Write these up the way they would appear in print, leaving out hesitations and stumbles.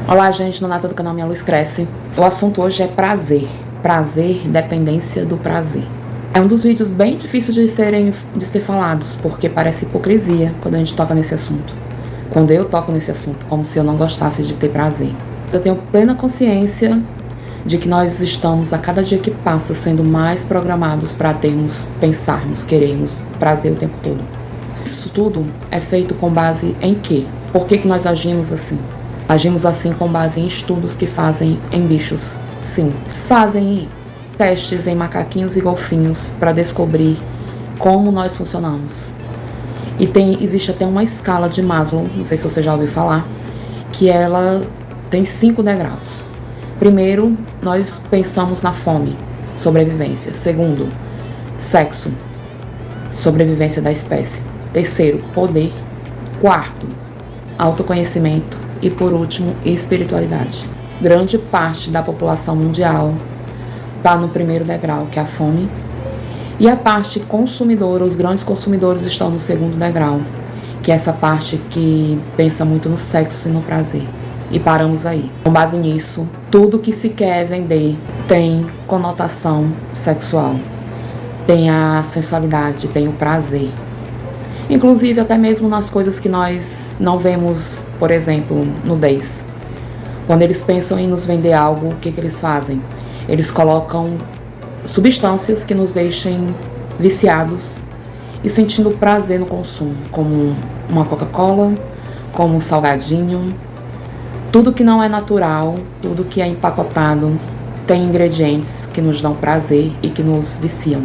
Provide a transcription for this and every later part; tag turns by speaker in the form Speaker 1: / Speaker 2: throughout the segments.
Speaker 1: Olá, gente, no Nata do canal Minha Luz Cresce. O assunto hoje é prazer. Prazer, dependência do prazer. É um dos vídeos bem difíceis de ser falados, porque parece hipocrisia quando a gente toca nesse assunto. Quando eu toco nesse assunto, como se eu não gostasse de ter prazer. Eu tenho plena consciência de que nós estamos, a cada dia que passa, sendo mais programados para pensarmos, querermos prazer o tempo todo. Isso tudo é feito com base em quê? Por que nós agimos assim? Agimos assim com base em estudos que fazem em bichos. Sim, fazem testes em macaquinhos e golfinhos para descobrir como nós funcionamos. E existe até uma escala de Maslow, não sei se você já ouviu falar, que ela tem 5 degraus. Primeiro, nós pensamos na fome, sobrevivência. Segundo, sexo, sobrevivência da espécie. Terceiro, poder. Quarto, autoconhecimento. E por último, espiritualidade. Grande parte da população mundial está no primeiro degrau, que é a fome. E a parte consumidora, os grandes consumidores estão no segundo degrau, que é essa parte que pensa muito no sexo e no prazer. E paramos aí. Com base nisso, tudo que se quer vender tem conotação sexual. Tem a sensualidade, tem o prazer. Inclusive até mesmo nas coisas que nós não vemos, por exemplo, nudez. Quando eles pensam em nos vender algo, o que eles fazem? Eles colocam substâncias que nos deixem viciados e sentindo prazer no consumo, como uma Coca-Cola, como um salgadinho. Tudo que não é natural, tudo que é empacotado, tem ingredientes que nos dão prazer e que nos viciam.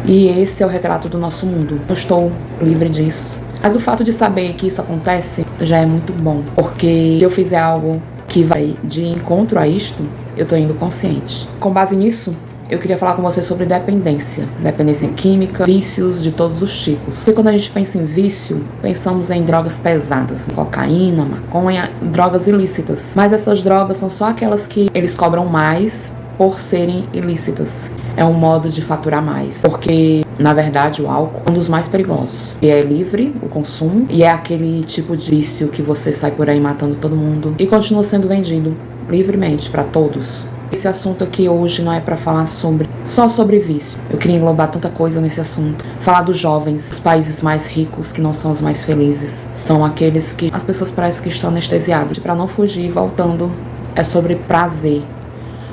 Speaker 1: E esse é o retrato do nosso mundo. Eu estou livre disso. Mas o fato de saber que isso acontece já é muito bom. Porque se eu fizer algo que vai de encontro a isto, eu estou indo consciente. Com base nisso, eu queria falar com você sobre dependência. Dependência química, vícios de todos os tipos. Porque quando a gente pensa em vício, pensamos em drogas pesadas. Cocaína, maconha, drogas ilícitas. Mas essas drogas são só aquelas que eles cobram mais por serem ilícitas. É um modo de faturar mais. Porque, na verdade, o álcool é um dos mais perigosos. E é livre o consumo. E é aquele tipo de vício que você sai por aí matando todo mundo. E continua sendo vendido livremente para todos. Esse assunto aqui hoje não é para falar só sobre vício. Eu queria englobar tanta coisa nesse assunto. Falar dos jovens, os países mais ricos que não são os mais felizes. São aqueles que as pessoas parecem que estão anestesiadas. Para não fugir, voltando, é sobre prazer.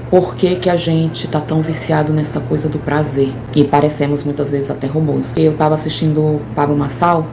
Speaker 1: Por que a gente tá tão viciado nessa coisa do prazer? E parecemos muitas vezes até robôs. Eu tava assistindo o Pablo Marçal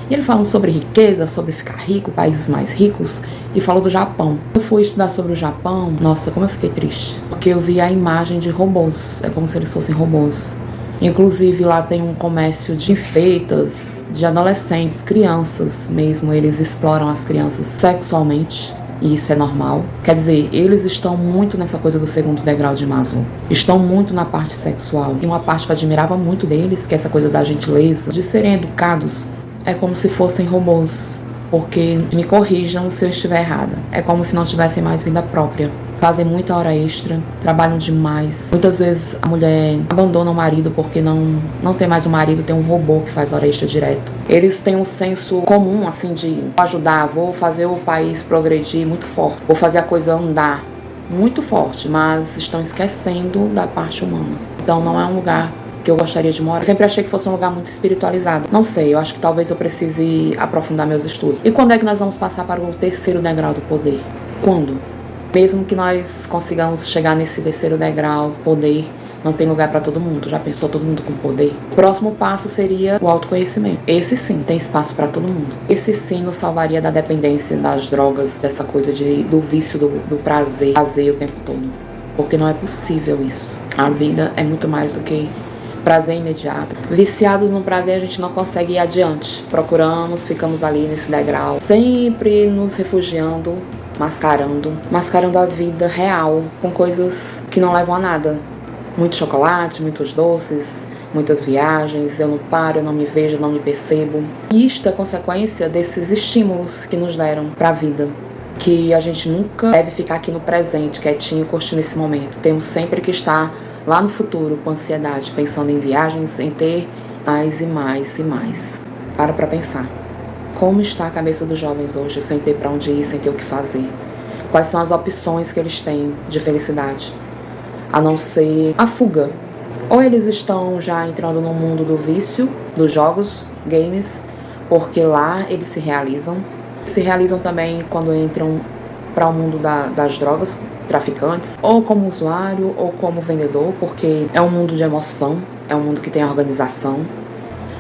Speaker 1: e ele falando sobre riqueza, sobre ficar rico, países mais ricos, e falou do Japão. Eu fui estudar sobre o Japão, nossa, como eu fiquei triste. Porque eu vi a imagem de robôs, é como se eles fossem robôs. Inclusive lá tem um comércio de enfeitas, de adolescentes, crianças mesmo, eles exploram as crianças sexualmente. E isso é normal. Quer dizer, eles estão muito nessa coisa do segundo degrau de Maslow. Estão muito na parte sexual. E uma parte que eu admirava muito deles, que é essa coisa da gentileza, de serem educados, é como se fossem robôs. Porque me corrijam se eu estiver errada. É como se não tivessem mais vida própria. Fazem muita hora extra, trabalham demais. Muitas vezes a mulher abandona o marido porque não tem mais um marido, tem um robô que faz hora extra direto. Eles têm um senso comum, assim, de ajudar, vou fazer o país progredir muito forte, vou fazer a coisa andar muito forte, mas estão esquecendo da parte humana. Então não é um lugar que eu gostaria de morar. Eu sempre achei que fosse um lugar muito espiritualizado. Não sei, eu acho que talvez eu precise aprofundar meus estudos. E quando é que nós vamos passar para o terceiro degrau do poder? Quando? Mesmo que nós consigamos chegar nesse terceiro degrau, poder, não tem lugar para todo mundo. Já pensou todo mundo com poder? O próximo passo seria o autoconhecimento. Esse sim, tem espaço para todo mundo. Esse sim nos salvaria da dependência das drogas, dessa coisa do vício, do prazer o tempo todo. Porque não é possível isso. A vida é muito mais do que prazer imediato. Viciados no prazer, a gente não consegue ir adiante. Procuramos, ficamos ali nesse degrau, sempre nos refugiando, mascarando a vida real com coisas que não levam a nada. Muito chocolate, muitos doces, muitas viagens, eu não paro, eu não me vejo, eu não me percebo. E isto é consequência desses estímulos que nos deram para a vida. Que a gente nunca deve ficar aqui no presente, quietinho, curtindo esse momento. Temos sempre que estar lá no futuro, com ansiedade, pensando em viagens, em ter mais e mais e mais. Para pensar. Como está a cabeça dos jovens hoje, sem ter para onde ir, sem ter o que fazer? Quais são as opções que eles têm de felicidade, a não ser a fuga. Ou eles estão já entrando no mundo do vício, dos jogos, games, porque lá eles se realizam. Se realizam também quando entram para o mundo das drogas, traficantes, ou como usuário, ou como vendedor, porque é um mundo de emoção, é um mundo que tem organização.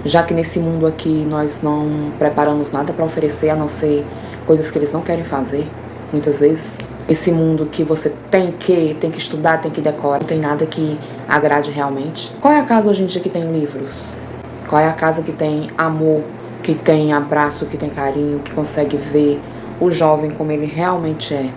Speaker 1: Já que nesse mundo aqui nós não preparamos nada para oferecer, a não ser coisas que eles não querem fazer, muitas vezes. Esse mundo que você tem que estudar, tem que decorar, não tem nada que agrade realmente. Qual é a casa hoje em dia que tem livros? Qual é a casa que tem amor, que tem abraço, que tem carinho, que consegue ver o jovem como ele realmente é?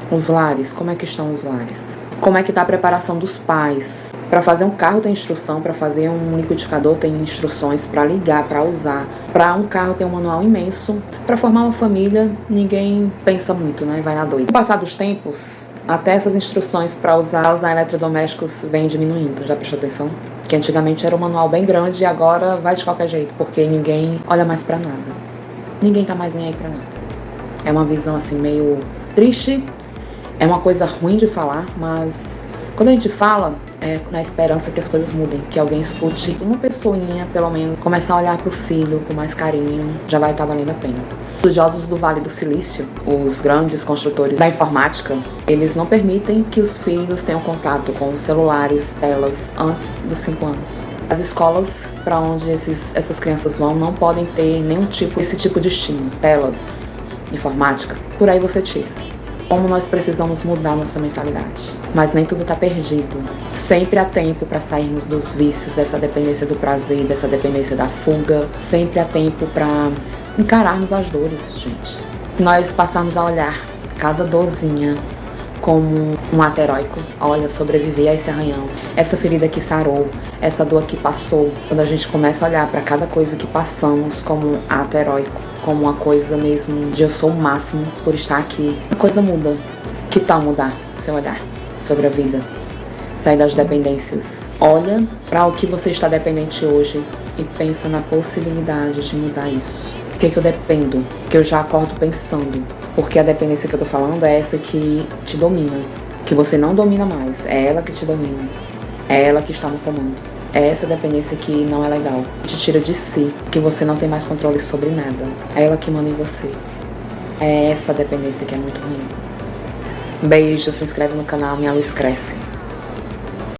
Speaker 1: Os lares, como é que estão os lares? Como é que está a preparação dos pais? Para fazer um carro tem instrução, para fazer um liquidificador tem instruções, para ligar, para usar. Para um carro tem um manual imenso. Para formar uma família, ninguém pensa muito, né? Vai na doida. Com o passar dos tempos, até essas instruções para usar eletrodomésticos vêm diminuindo. Já prestou atenção? Que antigamente era um manual bem grande e agora vai de qualquer jeito, porque ninguém olha mais para nada. Ninguém tá mais nem aí para nada. É uma visão assim meio triste. É uma coisa ruim de falar, mas quando a gente fala, é na esperança que as coisas mudem, que alguém escute uma pessoinha, pelo menos, começar a olhar pro filho com mais carinho, já vai estar valendo a pena. Os estudiosos do Vale do Silício, os grandes construtores da informática, eles não permitem que os filhos tenham contato com celulares, telas, antes dos 5 anos. As escolas para onde essas crianças vão não podem ter nenhum esse tipo de estímulo, telas, informática, por aí você tira. Como nós precisamos mudar nossa mentalidade. Mas nem tudo está perdido. Sempre há tempo para sairmos dos vícios, dessa dependência do prazer, dessa dependência da fuga. Sempre há tempo para encararmos as dores, gente. Nós passarmos a olhar cada dorzinha como um ato heróico. Olha, sobreviver a esse arranhão. Essa ferida que sarou, essa dor que passou. Quando a gente começa a olhar para cada coisa que passamos como um ato heróico, como uma coisa mesmo de eu sou o máximo por estar aqui, a coisa muda. Que tal mudar seu olhar sobre a vida? Sair das dependências. Olha para o que você está dependente hoje e pensa na possibilidade de mudar isso. O que eu dependo? Que eu já acordo pensando. Porque a dependência que eu tô falando é essa que te domina. Que você não domina mais. É ela que te domina. É ela que está no comando. É essa dependência que não é legal. Te tira de si. Que você não tem mais controle sobre nada. É ela que manda em você. É essa dependência que é muito ruim. Um beijo, se inscreve no canal, minha luz cresce.